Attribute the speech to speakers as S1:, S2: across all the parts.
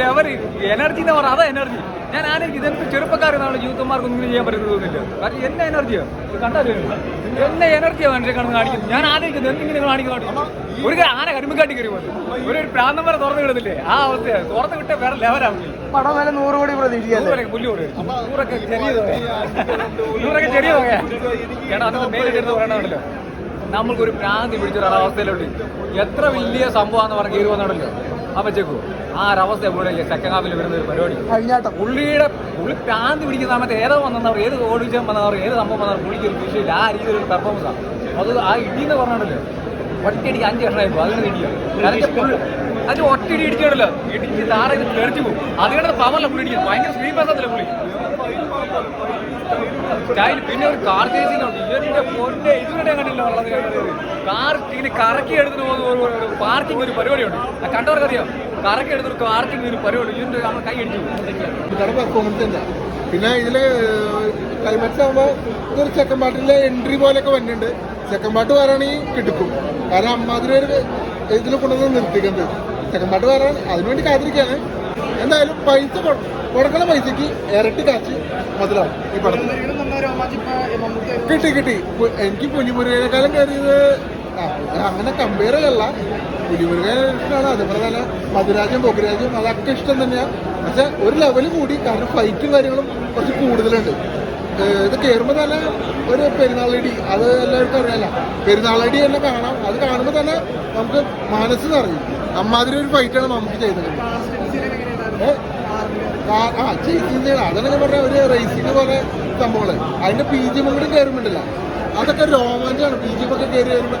S1: Level energy എന്ന് പറഞ്ഞാൽ അതാ എനർജി. ഞാൻ ആലോചിക്കും ഇതെന്ത് ചെറുപ്പക്കാരെന്നാണ് യൂത്തുമാർക്കൊന്നും ഇങ്ങനെ ചെയ്യാൻ പറ്റുന്നതൊന്നുമില്ല. കാരണം എന്നെ എനർജിയാണ് കണ്ടാൽ എന്നെ എനർജിയാണ് മനുഷ്യ കണ്ണ് കാണിക്കുന്നത്. ഞാൻ ആലോചിക്കുന്നത് എന്തെങ്കിലും കാണിക്കുന്നു. ഒരു ആന കരിമ്പക്കാട്ടി കയറി പോകുന്നത് ഒരു പ്രാന്തന്മാരെ തുറന്നു വിടുന്നില്ലേ, ആ അവസ്ഥയാണ്. തുറന്നു വിട്ട വേറെ ലെവലാണ്.
S2: പടം വില 100 കോടി പ്രതീക്ഷിക്കാല്ലേ?
S1: പുല്ലുകൂടെ 100ഒക്കെ ചെറിയ തുകയാണ്. ചേട്ടാ അതൊക്കെ മേലിട്ട് പറയണമല്ലോ, നമ്മൾക്കൊരു ഭ്രാന്തി പിടിച്ചൊരവസ്ഥയിലുണ്ട്. എത്ര വലിയ സംഭവമാണെന്ന് പറഞ്ഞ് കയറി വന്നാണല്ലോ ആ വെച്ചേക്കോ. ആ ഒരവസ്ഥ കൂടെ സെക്കൻഡ് ഹാഫിൽ വരുന്ന ഒരു പരിപാടി. പുള്ളി ഭ്രാന്തി പിടിക്കുന്ന സമയത്ത് ഏതോ വന്നവർ, ഏത് ഓഡിഷൻ വന്നവർ, ഏത് സംഭവം വന്നവർ പുള്ളിക്ക് ഒരു വിഷയമില്ല. ആ രീതിയിലൊരു പെർഫോമൻസാണ് അത്. ആ ഇടിയെന്ന് പറഞ്ഞാണല്ലോ ഒറ്റയടിക്ക് 5 വർഷമായിപ്പോ അതിന് ഇടിയാണ്. അത് ഒറ്റയിടി ഇടിക്കണല്ലോ, ഇടിച്ച് താറ ഇത് തെറിച്ചു പോകും. അതുകൊണ്ട് പവറില്ല പുള്ളി ഇടിക്കുന്നത്. ഭയങ്കര സ്പീഡ് ബസ്സത്തില്ല പുള്ളി സ്റ്റൈൽ. പിന്നെ ഒരു കാർ ചേസിനുണ്ട്. ഇവരുടെ പൊന്നെ ഇതുവരെ കണ്ടില്ല. കാർ ഇങ്ങനെ കറക്കി എടുത്തിട്ട് പോകുന്ന പാർക്കിംഗ് ഒരു പരിപാടിയുണ്ട്. കണ്ടവർക്കറിയാം, കറക്കി എടുത്തൊരു പാർക്കിംഗ് ഒരു പരിപാടി. ഇതിന്റെ നമ്മൾ കൈ അടിച്ചു.
S2: പിന്നെ ഇതില് ക്ലൈമാക്സ് ആകുമ്പോൾ ഇതൊരു സെക്കൻഡ് പാർട്ടിലെ എൻട്രി പോലെയൊക്കെ വന്നിട്ടുണ്ട്. സെക്കൻഡ് പാർട്ട് വരാണെങ്കിൽ കിടക്കും. കാരണം അമ്മാതിരി ഇതിൽ കൊണ്ടുവന്ന് നിർത്തിക്കുന്നത്. സെക്കൻഡ് പാർട്ട് വരാൻ അതിനുവേണ്ടി കാത്തിരിക്കുകയാണ്. എന്തായാലും പൈസ കൊടുക്കണ പൈസക്ക് ഇരട്ടി കാശ് മുതലാവും ഈ പടത്തിൽ. കിട്ടി. എനിക്ക് പുലിമുരുകനേക്കാളും കയറിയത് അങ്ങനെ കമ്പയർ ചെയ്യല്ല. പുലിമുരുകൻ ഇഷ്ടമാണ്, അതുപോലെ തന്നെ മധുരാജും ബൊഗുരാജും അതൊക്കെ ഇഷ്ടം തന്നെയാണ്. പക്ഷെ ഒരു ലെവൽ കൂടി, കാരണം ഫൈറ്റും കാര്യങ്ങളും കുറച്ച് കൂടുതലുണ്ട്. ഇത് കയറുമ്പോൾ തന്നെ ഒരു പെരുന്നാളടി, അത് എല്ലാവർക്കും അറിയാലോ. പെരുന്നാളടി തന്നെ കാണാം. അത് കാണുമ്പോൾ തന്നെ നമുക്ക് മനസ്സ് നിറയും. അമ്മാതിരി ഒരു ഫൈറ്റാണ് നമുക്ക് ചെയ്തത്. അതെന്നൊക്കെ പറഞ്ഞ ഒരു റേസിംഗ് പോലെ സംഭവങ്ങള്. അതിന്റെ PG കൂടി കയറുമ്പോണ്ടല്ല, അതൊക്കെ രോമാഞ്ചാണ്. PG ഒക്കെ കയറി വരുമ്പോൾ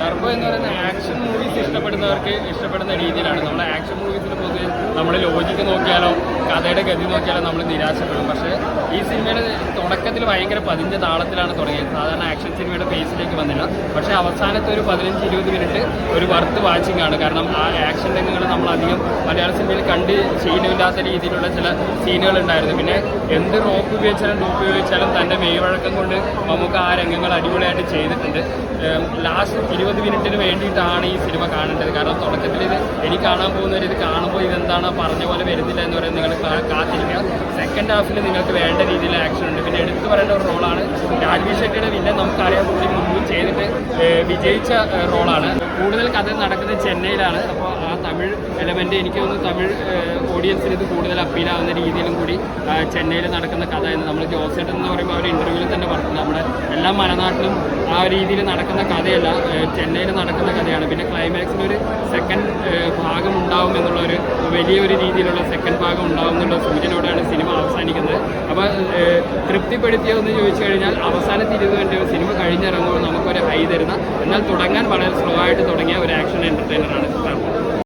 S3: ടർബോ എന്ന് പറയുന്ന ആക്ഷൻ മൂവീസ് ഇഷ്ടപ്പെടുന്നവർക്ക് ഇഷ്ടപ്പെടുന്ന രീതിയിലാണ്. നമ്മൾ ആക്ഷൻ മൂവീസിൽ പൊതുവെ നമ്മൾ ലോജിക്ക് നോക്കിയാലോ കഥയുടെ ഗതി നോക്കിയാലോ നമ്മൾ നിരാശപ്പെടും. പക്ഷേ ഈ സിനിമയുടെ തുടക്കത്തിൽ ഭയങ്കര പതിഞ്ഞ താളത്തിലാണ് തുടങ്ങിയത്. സാധാരണ ആക്ഷൻ സിനിമയുടെ ഫേസിലേക്ക് വന്നില്ല. പക്ഷേ അവസാനത്തെ ഒരു 15-20 മിനിറ്റ് ഒരു വർത്ത് വാച്ചിങ് ആണ്. കാരണം ആ ആക്ഷൻ രംഗങ്ങൾ നമ്മളധികം മലയാള സിനിമയിൽ കണ്ട് ശീലമില്ലാത്ത രീതിയിലുള്ള ചില സീനുകൾ ഉണ്ടായിരുന്നു. പിന്നെ എന്ത് റോപ്പ് ഉപയോഗിച്ചാലും ഡൂപ്പ് ഉപയോഗിച്ചാലും തൻ്റെ മെയ്വഴക്കം കൊണ്ട് നമുക്ക് ആ രംഗങ്ങൾ അടിപൊളിയായിട്ട് ചെയ്തിട്ടുണ്ട്. ലാസ്റ്റ് 20 മിനിറ്റിന് വേണ്ടിയിട്ടാണ് ഈ സിനിമ കാണേണ്ടത്. കാരണം തുടക്കത്തിൽ എനിക്ക് കാണാൻ പോകുന്നവർ ഇത് കാണുമ്പോൾ ഇതെന്താണ് പറഞ്ഞ പോലെ വരുന്നില്ല എന്ന് പറയുന്നത് നിങ്ങൾ കാത്തിരിക്കുക. സെക്കൻഡ് ഹാഫിൽ നിങ്ങൾക്ക് വേണ്ട രീതിയിൽ ആക്ഷൻ ഉണ്ട്. പിന്നെ എടുത്തു പറയേണ്ട ഒരു റോളാണ് രാജ്വി ഷെട്ടിയുടെ വില്ലൻ. നമുക്കറിയാൻ പുള്ളി മുമ്പ് ചെയ്തിട്ട് വിജയിച്ച റോളാണ്. കൂടുതൽ കഥ നടക്കുന്നത് ചെന്നൈയിലാണ്. അപ്പോൾ ആ തമിഴ് എലമെൻ്റ് എനിക്ക് തോന്നുന്നു തമിഴ് ഓഡിയൻസിന് ഇത് കൂടുതൽ അപ്പീലാവുന്ന രീതിയിലും കൂടി ചെന്നൈയിൽ നടക്കുന്ന കഥ എന്ന് നമ്മൾ ജോസേട്ടൻ എന്ന് പറയുമ്പോൾ അവർ ഇൻ്റർവ്യൂവിൽ തന്നെ പറഞ്ഞു, നമ്മുടെ എല്ലാ മലനാട്ടിലും ആ രീതിയിൽ നടക്കുന്ന കഥയല്ല, ചെന്നൈയിൽ നടക്കുന്ന കഥയാണ്. പിന്നെ ക്ലൈമാക്സിനൊരു സെക്കൻഡ് ഭാഗം ഉണ്ടാവും എന്നുള്ളൊരു വലിയൊരു രീതിയിലുള്ള സെക്കൻഡ് ഭാഗം ഉണ്ടാവും എന്നുള്ള സൂചനയോടെയാണ് സിനിമ അവസാനിക്കുന്നത്. അപ്പോൾ തൃപ്തിപ്പെടുത്തിയതെന്ന് ചോദിച്ചു കഴിഞ്ഞാൽ അവസാനത്തെ 20 മിനിറ്റ് സിനിമ കഴിഞ്ഞിറങ്ങുമ്പോൾ നമുക്കൊരു ഹൈ തരുന്ന, എന്നാൽ തുടങ്ങാൻ വളരെ സ്ലോ ആയിട്ട് തുടങ്ങിയ ഒരു ആക്ഷൻ എൻ്റർടൈനറാണ്.